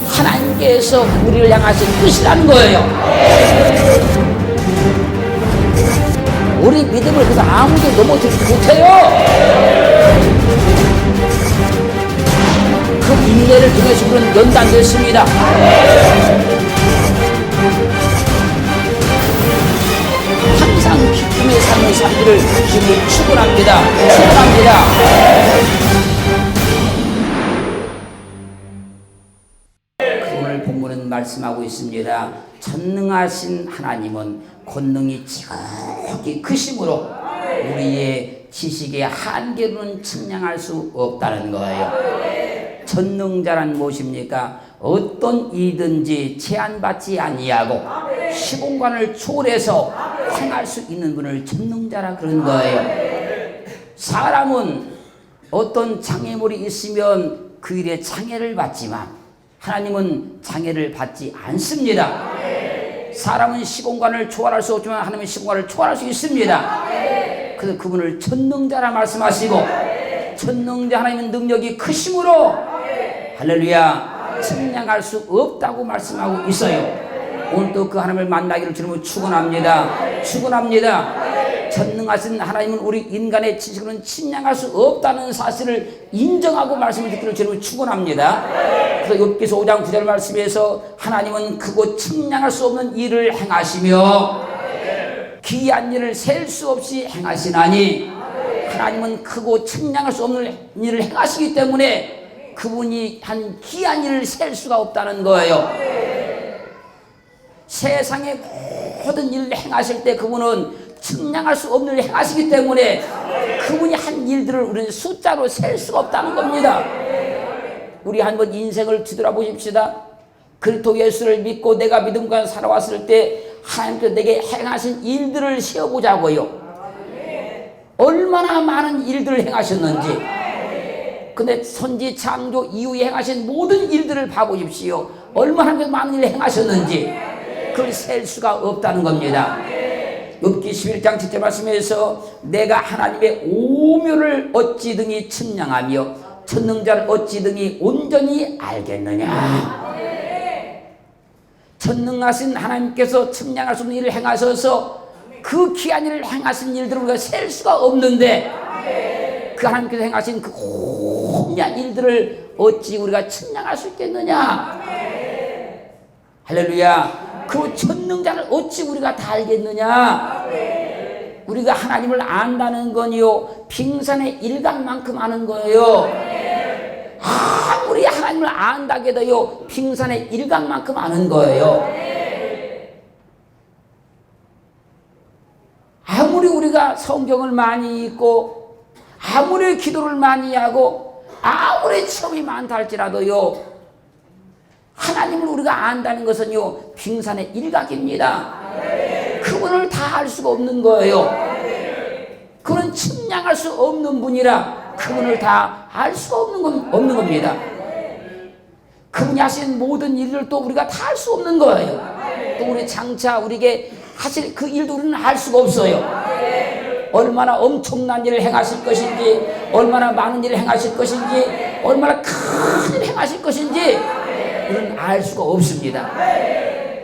하나님께서 우리를 향하신 뜻이라는 거예요. 우리 믿음을 그래서 아무도 넘어뜨리지 못해요. 그 인내를 통해서 우리는 연단됐습니다. 항상 기쁨의 삶을 살기를 주님을 축원합니다. 오늘 본문은 말씀하고 있습니다. 전능하신 하나님은 권능이 지극히 크심으로 우리의 지식의 한계로는 측량할 수 없다는 거예요. 전능자란 무엇입니까? 어떤 일이든지 제한받지 아니하고 시공간을 초월해서 행할 수 있는 분을 전능자라 그런 거예요. 사람은 어떤 장애물이 있으면 그 일에 장애를 받지만 하나님은 장애를 받지 않습니다. 사람은 시공간을 초월할 수 없지만 하나님은 시공간을 초월할 수 있습니다. 그래서 그분을 전능자라 말씀하시고 전능자 하나님은 능력이 크심으로 할렐루야 측량할 수 없다고 말씀하고 있어요. 오늘도 그 하나님을 만나기를 주님을 축원합니다. 전능하신 하나님은 우리 인간의 지식으로는 측량할 수 없다는 사실을 인정하고 말씀을 듣기를 주님을 축원합니다. 그래서 욥기서 5장 9절 말씀에서 하나님은 크고 측량할 수 없는 일을 행하시며 기이한 일을 셀 수 없이 행하시나니 하나님은 크고 측량할 수 없는 일을 행하시기 때문에 그분이 한 기이한 일을 셀 수가 없다는 거예요. 세상의 모든 일을 행하실 때 그분은 측량할 수 없는 일을 행하시기 때문에 그분이 한 일들을 우리는 숫자로 셀 수가 없다는 겁니다. 우리 한번 인생을 뒤돌아보십시다. 그리스도 예수를 믿고 내가 믿음과 살아왔을 때 하나님께서 내게 행하신 일들을 세어보자고요. 얼마나 많은 일들을 행하셨는지. 근데 선지 창조 이후에 행하신 모든 일들을 봐보십시오. 얼마나 많은 일을 행하셨는지 그걸 셀 수가 없다는 겁니다. 욥기 11장 7절 말씀에서 내가 하나님의 오묘를 어찌 등이 측량하며 전능자를 어찌 등이 온전히 알겠느냐. 전능하신 하나님께서 측량할 수 없는 일을 행하셔서 그 귀한 일을 행하신 일들을 우리가 셀 수가 없는데 그 하나님께서 행하신 그 고귀한 일들을 어찌 우리가 측량할 수 있겠느냐. 할렐루야. 그 전능자를 어찌 우리가 다 알겠느냐. 우리가 하나님을 안다는 건요 빙산의 일각만큼 아는 거예요. 아무리 하나님을 안다고 해도요 빙산의 일각만큼 아는 거예요. 아무리 우리가 성경을 많이 읽고 아무리 기도를 많이 하고 아무리 체험이 많다 할지라도요 하나님을 우리가 안다는 것은요 빙산의 일각입니다. 그분을 다 알 수가 없는 거예요. 그는 측량할 수 없는 분이라 그분을 다 알 수가 없는 겁니다. 그분이 하신 모든 일을 또 우리가 다 알 수 없는 거예요. 또 우리 장차 우리에게 하실 그 일도 우리는 알 수가 없어요. 얼마나 엄청난 일을 행하실 것인지 얼마나 많은 일을 행하실 것인지 얼마나 큰 일을 행하실 것인지 우리는 알 수가 없습니다.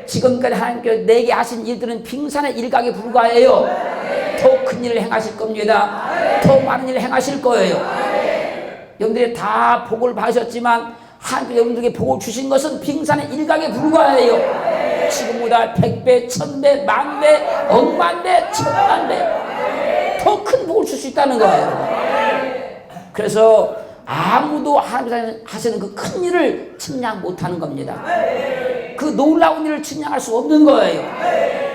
지금까지 하나님께서 내게 하신 일들은 빙산의 일각에 불과해요. 더 큰 일을 행하실 겁니다. 더 많은 일을 행하실 거예요. 여러분들이 다 복을 받으셨지만 하나님께서 여러분들에게 복을 주신 것은 빙산의 일각에 불과해요. 지금보다 100배, 1000배, 만배, 억만배, 천만배 더 큰 복을 줄 수 있다는 거예요. 그래서 아무도 하나님께서 하시는 그 큰 일을 측량 못하는 겁니다. 그 놀라운 일을 측량할 수 없는 거예요.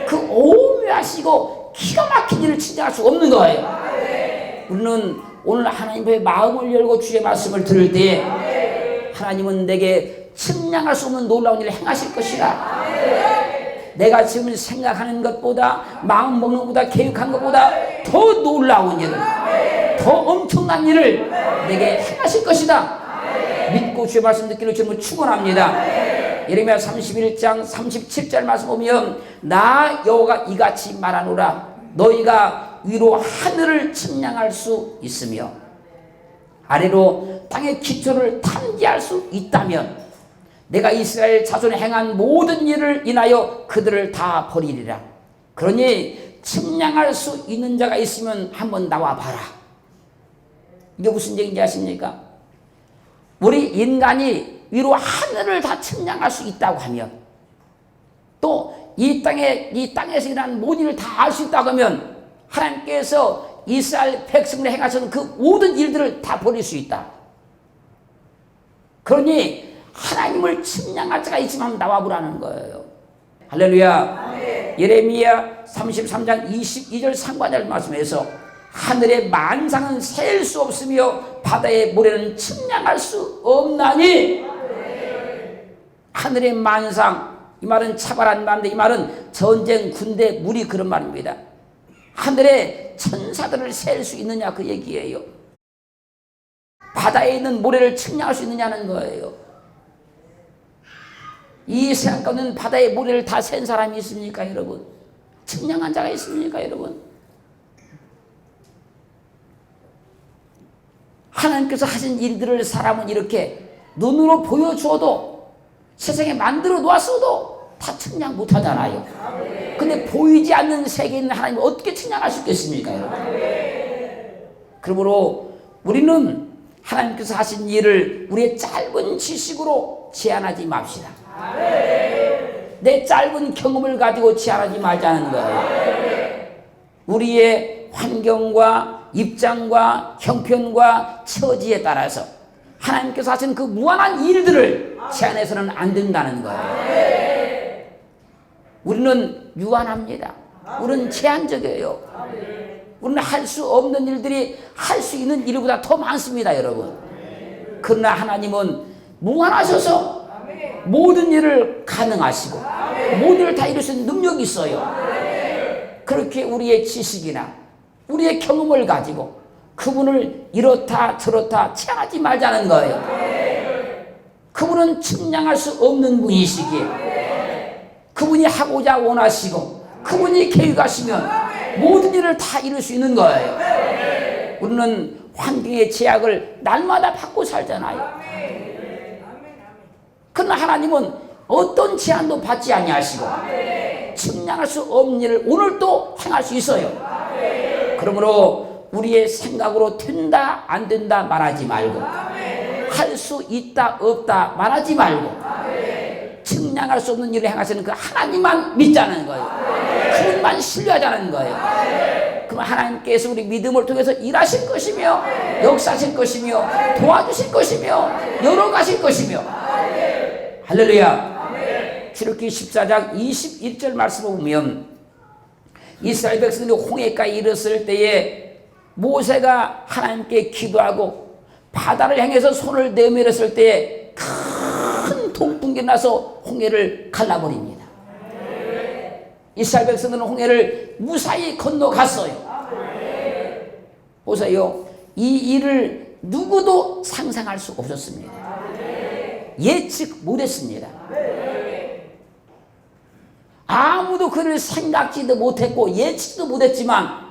그 오묘하시고 기가 막힌 일을 측량할 수 없는 거예요. 우리는 오늘 하나님의 마음을 열고 주의 말씀을 들을 때 하나님은 내게 측량할 수 없는 놀라운 일을 행하실 것이라. 내가 지금 생각하는 것보다 마음 먹는 것보다 계획한 것보다 더 놀라운 일을 더 엄청난 일을 내게 행하실 것이다. 믿고 주의 말씀 듣기를 주님을 축원합니다. 예레미야 31장 37절 말씀 보면 나 여호와가 이같이 말하노라. 너희가 위로 하늘을 측량할 수 있으며 아래로 땅의 기초를 탐지할 수 있다면 내가 이스라엘 자손에 행한 모든 일을 인하여 그들을 다 버리리라. 그러니 측량할 수 있는 자가 있으면 한번 나와봐라. 이게 무슨 얘기인지 아십니까? 우리 인간이 위로 하늘을 다 측량할 수 있다고 하면, 또 이 땅에서 일어난 모든 일을 다 알 수 있다고 하면, 하나님께서 이스라엘 백성을 행하시는 그 모든 일들을 다 버릴 수 있다. 그러니 하나님을 측량할 자가 있으면 한번 나와보라는 거예요. 할렐루야. 네. 예레미야 33장 22절 상반절 말씀에서 하늘의 만상은 셀 수 없으며 바다의 모래는 측량할 수 없나니. 네. 하늘의 만상, 이 말은 차발한 말인데, 이 말은 전쟁, 군대, 무리, 그런 말입니다. 하늘의 천사들을 셀 수 있느냐, 그 얘기예요. 바다에 있는 모래를 측량할 수 있느냐는 거예요. 이 세상 가운데 바다의 모래를 다 센 사람이 있습니까, 여러분? 측량한 자가 있습니까, 여러분? 하나님께서 하신 일들을 사람은 이렇게 눈으로 보여주어도, 세상에 만들어 놓았어도 다 측량 못 하잖아요. 근데 보이지 않는 세계에 있는 하나님을 어떻게 측량할 수 있겠습니까, 여러분? 그러므로 우리는 하나님께서 하신 일을 우리의 짧은 지식으로 제한하지 맙시다. 내 짧은 경험을 가지고 제한하지 말자는 거예요. 우리의 환경과 입장과 형편과 처지에 따라서 하나님께서 하신 그 무한한 일들을 제한해서는 안 된다는 거예요. 우리는 유한합니다. 우리는 제한적이에요. 우리는 할 수 없는 일들이 할 수 있는 일보다 더 많습니다, 여러분. 그러나 하나님은 무한하셔서 모든 일을 가능하시고 모든 일을 다 이룰 수 있는 능력이 있어요. 그렇게 우리의 지식이나 우리의 경험을 가지고 그분을 이렇다 저렇다 체하지 말자는 거예요. 그분은 측량할 수 없는 분이시기에 그분이 하고자 원하시고 그분이 계획하시면 모든 일을 다 이룰 수 있는 거예요. 우리는 환경의 제약을 날마다 받고 살잖아요. 그러나 하나님은 어떤 제한도 받지 아니하시고 측량할 수 없는 일을 오늘도 행할 수 있어요. 그러므로 우리의 생각으로 된다 안 된다 말하지 말고, 할 수 있다 없다 말하지 말고, 측량할 수 없는 일을 행하시는 그 하나님만 믿자는 거예요. 그분만 신뢰하자는 거예요. 그럼 하나님께서 우리 믿음을 통해서 일하실 것이며 역사하실 것이며 도와주실 것이며 열어가실 것이며. 할렐루야. 출애굽기 14장 21절 말씀을 보면 이스라엘 백성들이 홍해가에 이르렀을 때에 모세가 하나님께 기도하고 바다를 향해서 손을 내밀었을 때에 큰 동풍이 나서 홍해를 갈라버립니다. 이스라엘 백성들은 홍해를 무사히 건너갔어요. 보세요. 이 일을 누구도 상상할 수 없었습니다. 예측 못했습니다. 아무도 그를 생각지도 못했고 예측도 못했지만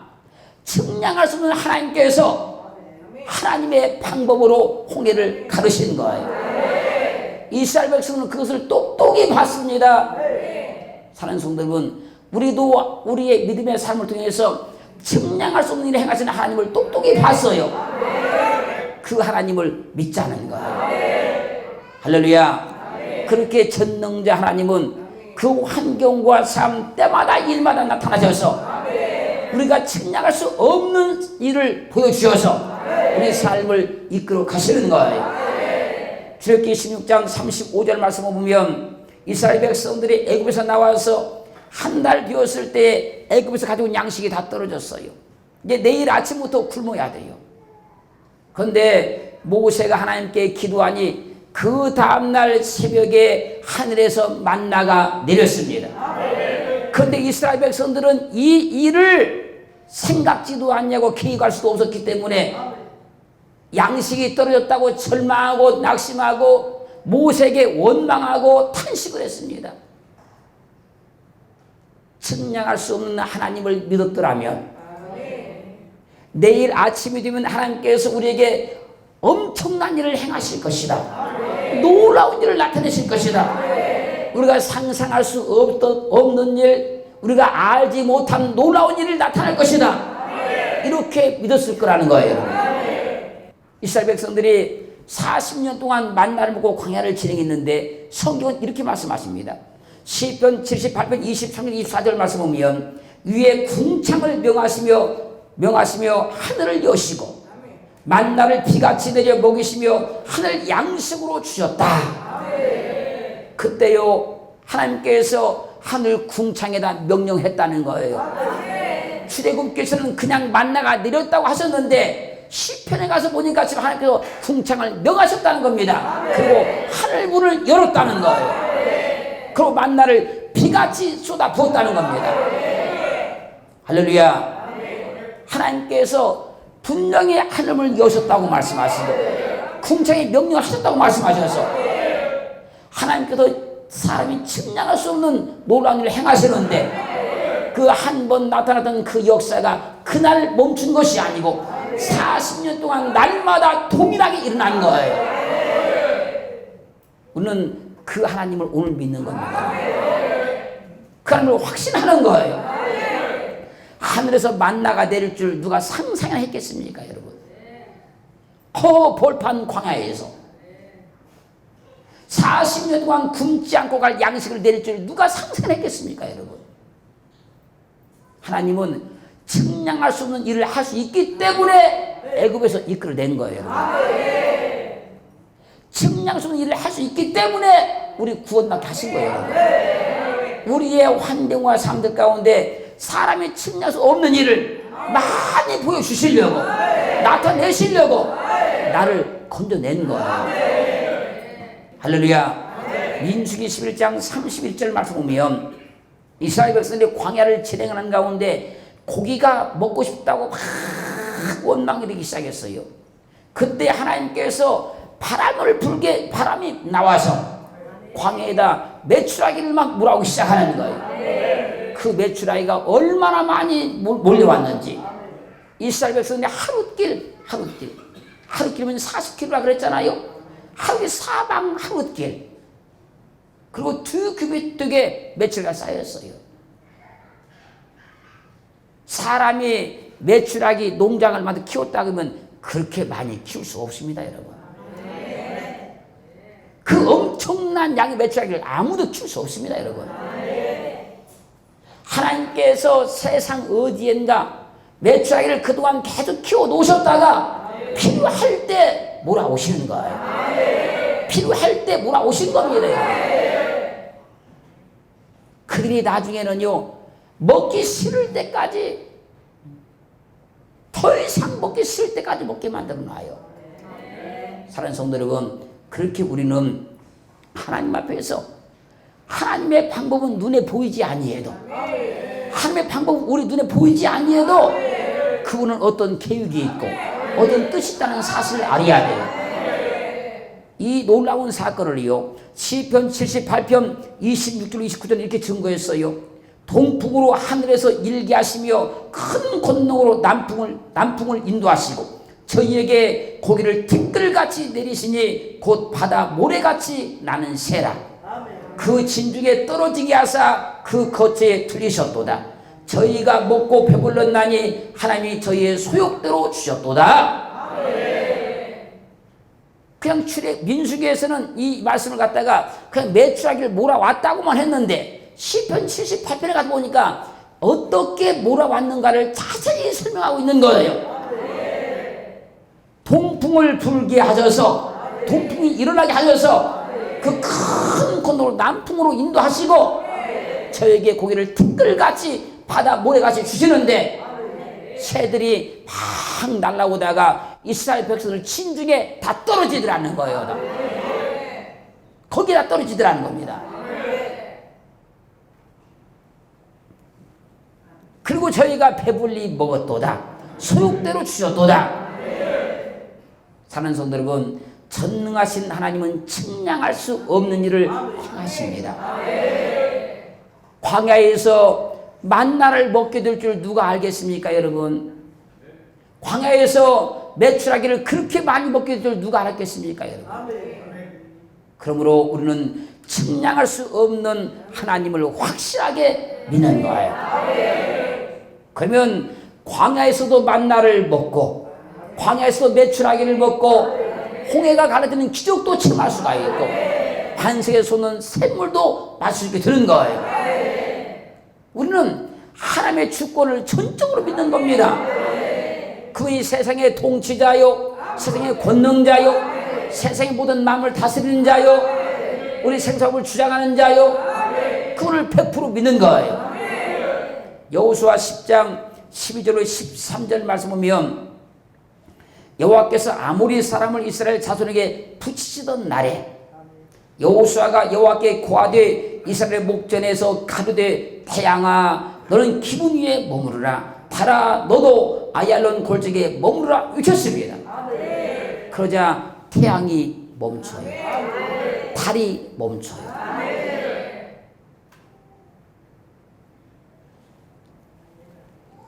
측량할 수 없는 하나님께서 하나님의 방법으로 홍해를 가르신 거예요. 이스라엘 백성은 그것을 똑똑히 봤습니다. 사랑하는 성도 여러분, 우리도 우리의 믿음의 삶을 통해서 측량할 수 없는 일을 행하시는 하나님을 똑똑히 봤어요. 그 하나님을 믿자는 거예요. 할렐루야. 그렇게 전능자 하나님은 그 환경과 삶 때마다 일마다 나타나셔서 우리가 측량할 수 없는 일을 보여주셔서 우리 삶을 이끌어 가시는 거예요. 출애굽기 16장 35절 말씀을 보면 이스라엘 백성들이 애굽에서 나와서 한 달 되었을 때 애굽에서 가져온 양식이 다 떨어졌어요. 이제 내일 아침부터 굶어야 돼요. 그런데 모세가 하나님께 기도하니 그 다음날 새벽에 하늘에서 만나가 내렸습니다. 그런데 이스라엘 백성들은 이 일을 생각지도 않냐고 계획할 수도 없었기 때문에 양식이 떨어졌다고 절망하고 낙심하고 모세에게 원망하고 탄식을 했습니다. 측량할 수 없는 하나님을 믿었더라면 내일 아침이 되면 하나님께서 우리에게 엄청난 일을 행하실 것이다. 놀라운 일을 나타내실 것이다. 우리가 상상할 수 없는 일, 우리가 알지 못한 놀라운 일을 나타낼 것이다. 이렇게 믿었을 거라는 거예요. 이스라엘 백성들이 40년 동안 만나를 먹고 광야를 진행했는데 성경은 이렇게 말씀하십니다. 시편 78편 23절 24절 말씀 보면 위에 궁창을 명하시며 하늘을 여시고 만나를 비같이 내려 먹이시며 하늘 양식으로 주셨다. 그때요 하나님께서 하늘 궁창에다 명령했다는 거예요. 출애굽께서는 그냥 만나가 내렸다고 하셨는데 시편에 가서 보니까 지금 하나님께서 궁창을 명하셨다는 겁니다. 그리고 하늘 문을 열었다는 거예요. 그리고 만나를 비같이 쏟아 부었다는 겁니다. 할렐루야. 하나님께서 분명히 하늘을 여셨다고 말씀하시고 궁창에 명령을 하셨다고 말씀하셔서 하나님께서 사람이 측량할 수 없는 놀라운 일을 행하시는데 그 한 번 나타났던 그 역사가 그날 멈춘 것이 아니고 40년 동안 날마다 동일하게 일어난 거예요. 우리는 그 하나님을 오늘 믿는 겁니다. 그 하나님을 확신하는 거예요. 하늘에서 만나가 내릴 줄 누가 상상이나 했겠습니까, 여러분? 볼판 광야에서 40년 동안 굶지 않고 갈 양식을 내릴 줄 누가 상상했겠습니까, 여러분? 하나님은 측량할 수 없는 일을 할 수 있기 때문에 애굽에서 이끌어낸 거예요, 여러분. 측량할 수 없는 일을 할 수 있기 때문에 우리 구원받게 하신 거예요, 여러분. 우리의 환경과 삶들 가운데 사람이 측량할 수 없는 일을 많이 보여주시려고 나타내시려고 나를 건져낸 거예요. 할렐루야. 민수기 11장 31절 말씀 보면 이스라엘 백성들이 광야를 진행하는 가운데 고기가 먹고 싶다고 막 원망이 되기 시작했어요. 그때 하나님께서 바람이 나와서 광야에다 메추라기를 막 물어오기 시작하는 거예요. 그 메추라기가 얼마나 많이 몰려왔는지 이스라엘 백성들이 하루길이면 40km라 그랬잖아요. 하루에 사방 하루길 그리고 2규빗 메추라기가 쌓였어요. 사람이 메추라기 농장을 만들어 키웠다 그러면 그렇게 많이 키울 수 없습니다, 여러분. 그 엄청난 양의 메추라기를 아무도 키울 수 없습니다, 여러분. 하나님께서 세상 어디엔가 메추라기를 그동안 계속 키워 놓으셨다가 필요할 때 몰아오시는 거예요. 필요할 때 몰아오신 겁니다. 그들이 나중에는요 먹기 싫을 때까지 더 이상 먹기 싫을 때까지 먹게 만들어 놔요. 사랑하는 성도 여러분, 그렇게 우리는 하나님 앞에서 하나님의 방법은 눈에 보이지 아니해도 하나님의 방법은 우리 눈에 보이지 아니해도 그분은 어떤 계획이 있고 어떤 뜻이 있다는 사실을 알아야 돼요. 이 놀라운 사건을요 시편 78편 26절 29절 이렇게 증거했어요. 동풍으로 하늘에서 일게 하시며 큰 권능으로 남풍을 인도하시고 저희에게 고기를 티끌같이 내리시니 곧 바다 모래같이 나는 새라. 그 진중에 떨어지게 하사 그 겉에 들리셨도다. 저희가 먹고 배불렀나니 하나님이 저희의 소욕대로 주셨도다. 그냥 민수기에서는 이 말씀을 갖다가 그냥 메추라기를 몰아왔다고만 했는데 시편 78편에 가서 보니까 어떻게 몰아왔는가를 자세히 설명하고 있는 거예요. 동풍을 불게 하셔서 동풍이 일어나게 하셔서 그 큰 권능으로 남풍으로 인도하시고 저에게 고기를 티끌같이 바다 모래같이 주시는데 새들이 막 날아오다가 이스라엘 백성들 진중에 다 떨어지더라는 거예요. 거기에 다 떨어지더라는 겁니다. 그리고 저희가 배불리 먹었도다. 소욕대로 주셨도다. 사는 성도 여러분, 전능하신 하나님은 측량할 수 없는 일을 행하십니다. 광야에서 만나를 먹게 될 줄 누가 알겠습니까, 여러분? 광야에서 매출하기를 그렇게 많이 먹게 될 줄 누가 알았겠습니까, 여러분? 그러므로 우리는 측량할 수 없는 하나님을 확실하게 믿는 거예요. 그러면 광야에서도 만나를 먹고 광야에서도 매출하기를 먹고 홍해가 가르치는 기적도 체험할 수가 있고 반석에 솟는 샘물도 마실 수 있게 되는 거예요. 우리는 하나님의 주권을 전적으로 믿는 겁니다. 그분이 세상의 통치자요, 세상의 권능자요, 세상의 모든 마음을 다스리는 자요, 우리 생사업을 주장하는 자요, 그분을 100% 믿는 거예요. 여호수아 10장 12절로 13절 말씀 보면 여호와께서 아모리 사람을 이스라엘 자손에게 붙이시던 날에 여호수아가 여호와께 고하되 이스라엘 목전에서 가로되 태양아 너는 기분 위에 머무르라 달아 너도 아얄론 골짜기에 머무르라 외쳤습니다. 그러자 태양이 멈춰요. 달이 멈춰요.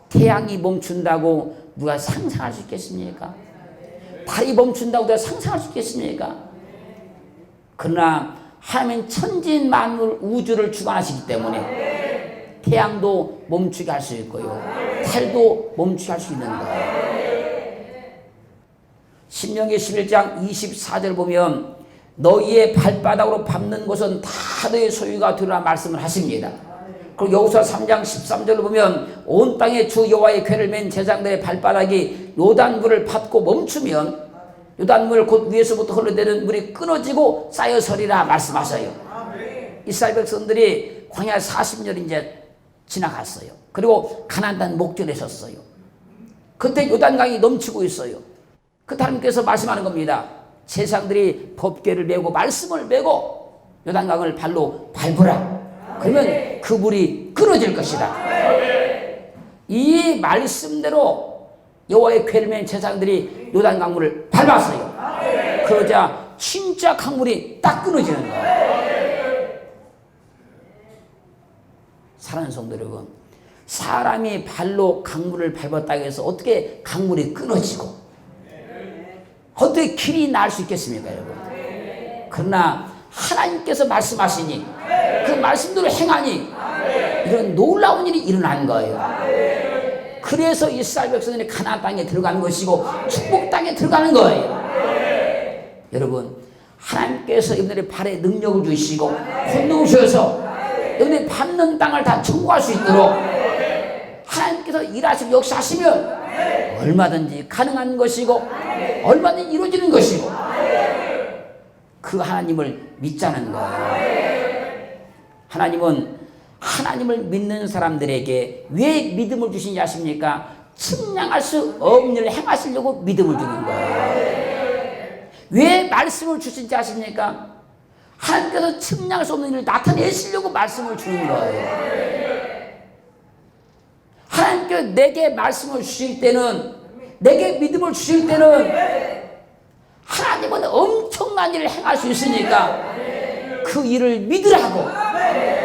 태양이 멈춘다고 누가 상상할 수 있겠습니까? 달이 멈춘다고 누가 상상할 수 있겠습니까? 그러나 하나님은 천진 만물 우주를 주관하시기 때문에 태양도 멈추게 할 수 있고요, 달도 멈추게 할 수 있는 거예요. 신명기 11장 24절 보면 너희의 발바닥으로 밟는 곳은 다 너희의 소유가 되리라 말씀을 하십니다. 그리고 여호수아 3장 13절을 보면 온 땅에 주 여호와의 궤를 맨 제사장들의 발바닥이 요단물을 밟고 멈추면 요단물 곧 위에서부터 흘러내리는 물이 끊어지고 쌓여서리라 말씀하셔요. 이스라엘 백성들이 광야 40년 이제 지나갔어요. 그리고 가나안 땅 목전에 섰어요. 그때 요단강이 넘치고 있어요. 그때 하나님께서 말씀하는 겁니다. 제사장들이 법궤를 메고 말씀을 메고 요단강을 발로 밟으라. 그러면 그 물이 끊어질 것이다. 이 말씀대로 여호와의 궤를 맨 제사장들이 요단 강물을 밟았어요. 그러자 진짜 강물이 딱 끊어지는 거예요. 사랑하는 성도 여러분, 사람이 발로 강물을 밟았다고 해서 어떻게 강물이 끊어지고 어떻게 길이 날 수 있겠습니까, 여러분? 그러나 하나님께서 말씀하시니 그 말씀대로 행하니 이런 놀라운 일이 일어난 거예요. 그래서 이스라엘 백성들이 가나안 땅에 들어가는 것이고 축복 땅에 들어가는 거예요. 여러분, 하나님께서 여러분들의 발에 능력을 주시고 권능을 주셔서 여러분들이 밟는 땅을 다 청구할 수 있도록 하나님께서 일하시고 역사하시면 얼마든지 가능한 것이고 얼마든지 이루어지는 것이고 그 하나님을 믿자는 거예요. 하나님은 하나님을 믿는 사람들에게 왜 믿음을 주시는지 아십니까? 측량할 수 없는 일을 행하시려고 믿음을 주는 거예요. 왜 말씀을 주신지 아십니까? 하나님께서 측량할 수 없는 일을 나타내시려고 말씀을 주는 거예요. 하나님께서 내게 말씀을 주실 때는, 내게 믿음을 주실 때는 하나님은 엄청난 일을 행할 수 있으니까 그 일을 믿으라고,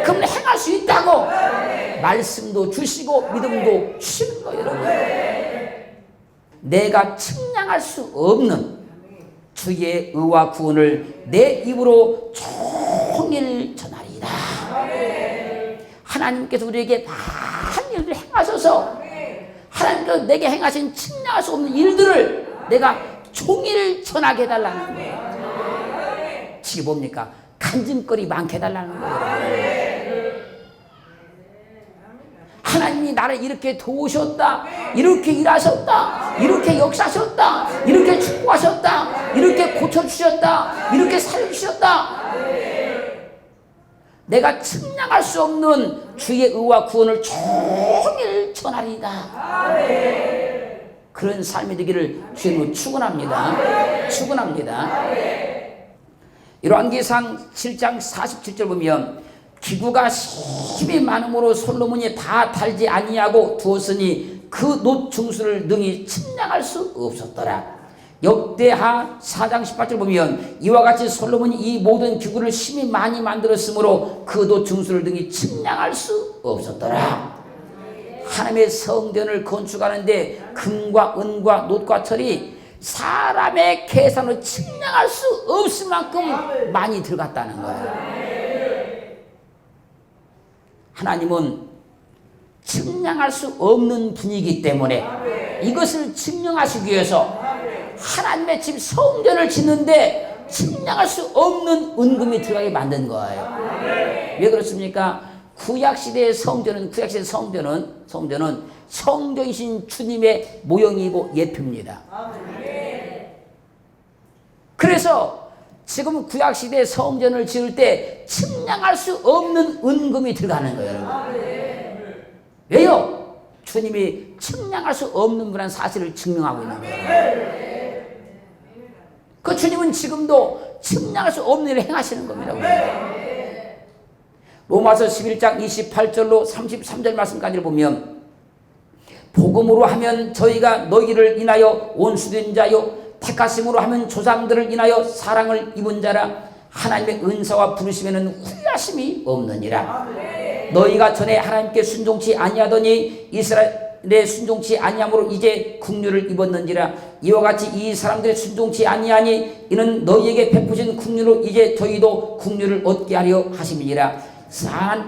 그러면 행할 수 있다고 말씀도 주시고 믿음도 주시는 거예요. 여러분, 내가 측량할 수 없는 주의 의와 구원을 내 입으로 종일 전하리이다. 하나님께서 우리에게 많은 일들을 행하셔서 하나님께서 내게 행하신 측량할 수 없는 일들을 내가 종일 전하게 해달라는 거예요. 지금 뭡니까? 간증거리 많게 해달라는 거예요. 하나님이 나를 이렇게 도우셨다, 이렇게 일하셨다, 이렇게 역사하셨다, 이렇게 축복하셨다, 이렇게 고쳐주셨다, 이렇게 살려주셨다. 내가 측량할 수 없는 주의 의와 구원을 종일 전하리이다. 그런 삶이 되기를 주님으로 축원합니다. 축원합니다. 열왕기상 7장 47절 보면 기구가 힘이 많음으로 솔로몬이 다 달지 아니하고 두었으니 그 놋 중수를 능히 측량할 수 없었더라. 역대하 4장 18절 보면 이와 같이 솔로몬이 이 모든 기구를 힘이 많이 만들었으므로 그 놋 중수를 능히 측량할 수 없었더라. 하나님의 성전을 건축하는데 금과 은과 놋과 철이 사람의 계산으로 측량할 수 없을 만큼 많이 들어갔다는 거예요. 하나님은 측량할 수 없는 분이기 때문에 이것을 증명하시기 위해서 하나님의 집 성전을 짓는데 측량할 수 없는 은금이 들어가게 만든 거예요. 왜 그렇습니까? 구약시대의 성전은 성전이신 주님의 모형이고 예표입니다. 그래서 지금 구약시대 성전을 지을 때 측량할 수 없는 은금이 들어가는 거예요, 여러분. 왜요? 주님이 측량할 수 없는 분이라는 사실을 증명하고 있는 거예요. 그 주님은 지금도 측량할 수 없는 일을 행하시는 겁니다. 로마서 11장 28절로 33절 말씀까지를 보면 복음으로 하면 저희가 너희를 인하여 원수된 자요 택하심으로 하면 조상들을 인하여 사랑을 입은 자라 하나님의 은사와 부르심에는 후회하심이 없느니라. 너희가 전에 하나님께 순종치 아니하더니 이스라엘에 순종치 아니함으로 이제 국류를 입었는지라. 이와 같이 이 사람들의 순종치 아니하니 이는 너희에게 베푸신 국류로 이제 저희도 국류를 얻게 하려 하심이니라.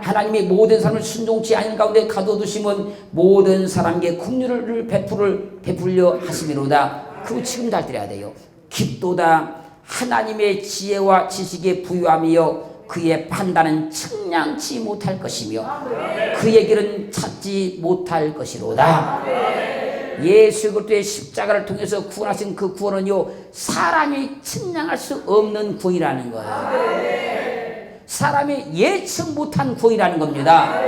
하나님이 모든 사람을 순종치 아닌 가운데 가둬두심은 모든 사람에게 국류를 베풀려 하심이로다. 그거 지금 잘 들어야 돼요. 깊도다 하나님의 지혜와 지식에 부유함이여 그의 판단은 측량치 못할 것이며 그의 길은 찾지 못할 것이로다. 예수 그리스도의 십자가를 통해서 구원하신 그 구원은요 사람이 측량할 수 없는 구원이라는 거예요. 사람이 예측 못한 구원이라는 겁니다.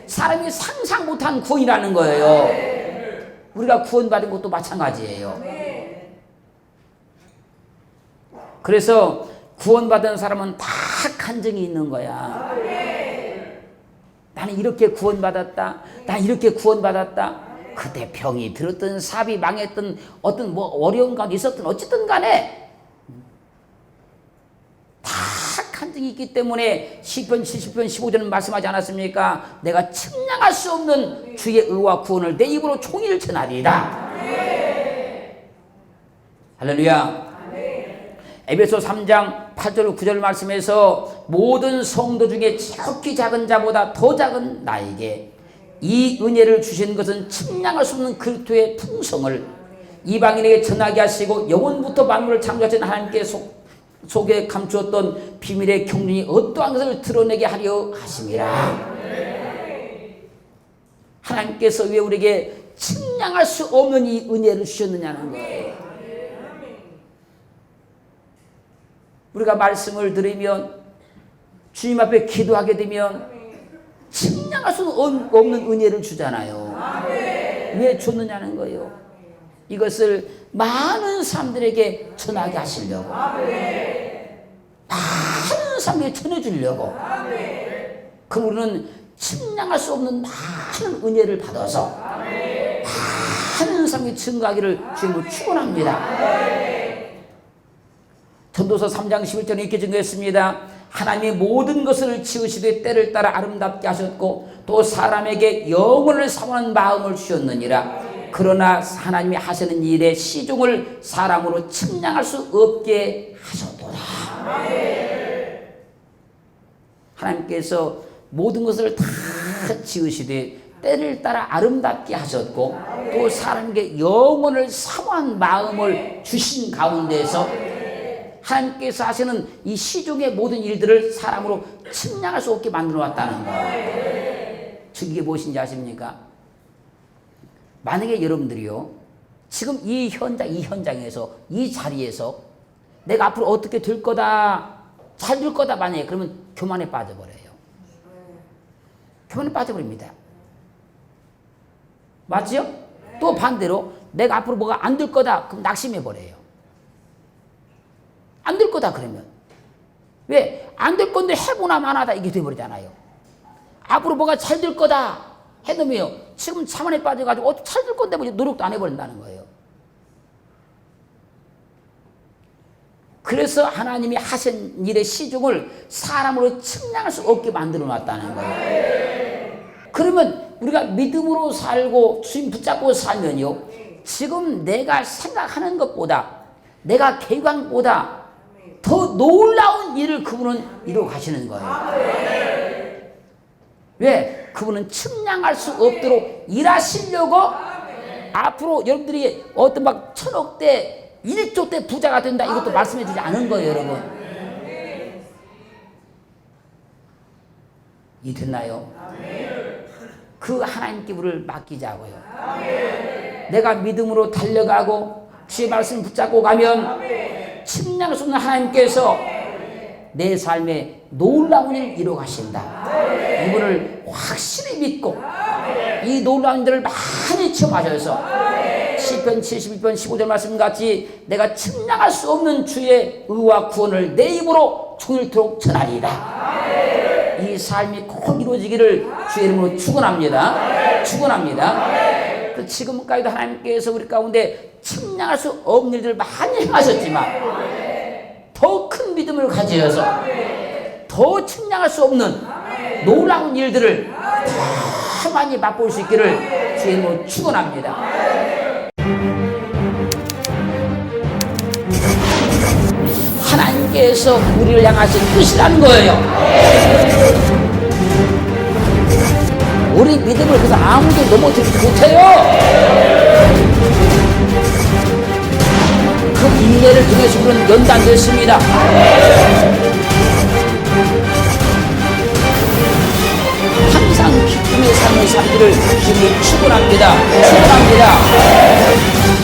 사람이 상상 못한 구원이라는 거예요. 우리가 구원받은 것도 마찬가지예요. 그래서 구원받은 사람은 다 간증이 있는 거야. 나는 이렇게 구원받았다. 난 이렇게 구원받았다. 그때 병이 들었든 사업이 망했든 어떤 뭐 어려운 가운데 있었든 어쨌든 간에 다 간증이 있기 때문에 시편 70편 15절은 말씀하지 않았습니까? 내가 측량할 수 없는 주의 의와 구원을 내 입으로 종일 전하리이다. 할렐루야. 에베소 3장 8절 9절 말씀에서 모든 성도 중에 지극히 작은 자보다 더 작은 나에게 이 은혜를 주신 것은 측량할 수 없는 그리스도의 풍성을 이방인에게 전하게 하시고 영원부터 만물을 창조하신 하나님께 속에 감추었던 비밀의 경륜이 어떠한 것을 드러내게 하려 하심이라. 하나님께서 왜 우리에게 측량할 수 없는 이 은혜를 주셨느냐는 거예요. 우리가 말씀을 들으면 주님 앞에 기도하게 되면 측량할 수 없는 은혜를 주잖아요. 왜 줬느냐는 거예요. 이것을 많은 사람들에게 전하게 하시려고, 많은 사람에게 전해주려고. 그럼 우리는 측량할 수 없는 많은 은혜를 받아서 많은 사람이 증거하기를 주님으로 축원합니다. 전도서 3장 11절에 이렇게 증거했습니다. 하나님이 모든 것을 지으시되 때를 따라 아름답게 하셨고 또 사람에게 영혼을 사모하는 마음을 주셨느니라. 그러나 하나님이 하시는 일의 시중을 사람으로 측량할 수 없게 하셨도다. 하나님께서 모든 것을 다 지으시되 때를 따라 아름답게 하셨고 또 사람에게 영혼을 사모한 마음을 주신 가운데서 하나님께서 하시는 이 시중의 모든 일들을 사람으로 측량할 수 없게 만들어 왔다는 거예요. 즉 이게 무엇인지 아십니까? 만약에 여러분들이요 지금 이 현장에서 이 자리에서 내가 앞으로 어떻게 될 거다, 잘 될 거다 만약에 그러면 교만에 빠져버려요. 교만에 빠져버립니다. 맞죠? 또 반대로 내가 앞으로 뭐가 안 될 거다 그럼 낙심해버려요. 안 될 거다 그러면 왜? 안 될 건데 해보나 마나다 이게 돼버리잖아요. 앞으로 뭐가 잘 될 거다 해놓으면 지금 자만에 빠져가지고 잘 될 건데 뭐 노력도 안 해버린다는 거예요. 그래서 하나님이 하신 일의 시중을 사람으로 측량할 수 없게 만들어 놨다는 거예요. 그러면 우리가 믿음으로 살고 주님 붙잡고 살면요 지금 내가 생각하는 것보다 내가 계획한 것보다 더 놀라운 일을 그분은 이루어 가시는 거예요. 왜? 그분은 측량할 수 없도록 일하시려고 앞으로 여러분들이 어떤 막 1000억대 1조 대 부자가 된다 이것도 말씀해 주지 않은 거예요, 여러분. 이 됐나요? 그 하나님께 우리를 맡기자고요. 내가 믿음으로 달려가고 주의 말씀 붙잡고 가면 측량할 수 없는 하나님께서 내 삶에 놀라운 일을 이루어 가신다. 이분을 확실히 믿고 이 놀라운 일들을 많이 체험하셔서 시편 72편 15절 말씀같이 내가 측량할 수 없는 주의 의와 구원을 내 입으로 종일토록 전하리이다. 이 삶이 꼭 이루어지기를 주의 이름으로 축원합니다. 축원합니다. 지금까지도 하나님께서 우리 가운데 측량할 수 없는 일들을 많이 행하셨지만 더 큰 믿음을 가지셔서 더 측량할 수 없는 놀라운 일들을 더 많이 맛볼 수 있기를 주의 이름으로 축원합니다. 하나님께서 우리를 향하신 뜻이라는 거예요. 우리 믿음을 그래서 아무도 넘어뜨리지 못해요. 그 인내를 통해서 우리는 연단됐습니다. 항상 기쁨의 삶을 살기를 주님을 축원합니다. 축원합니다.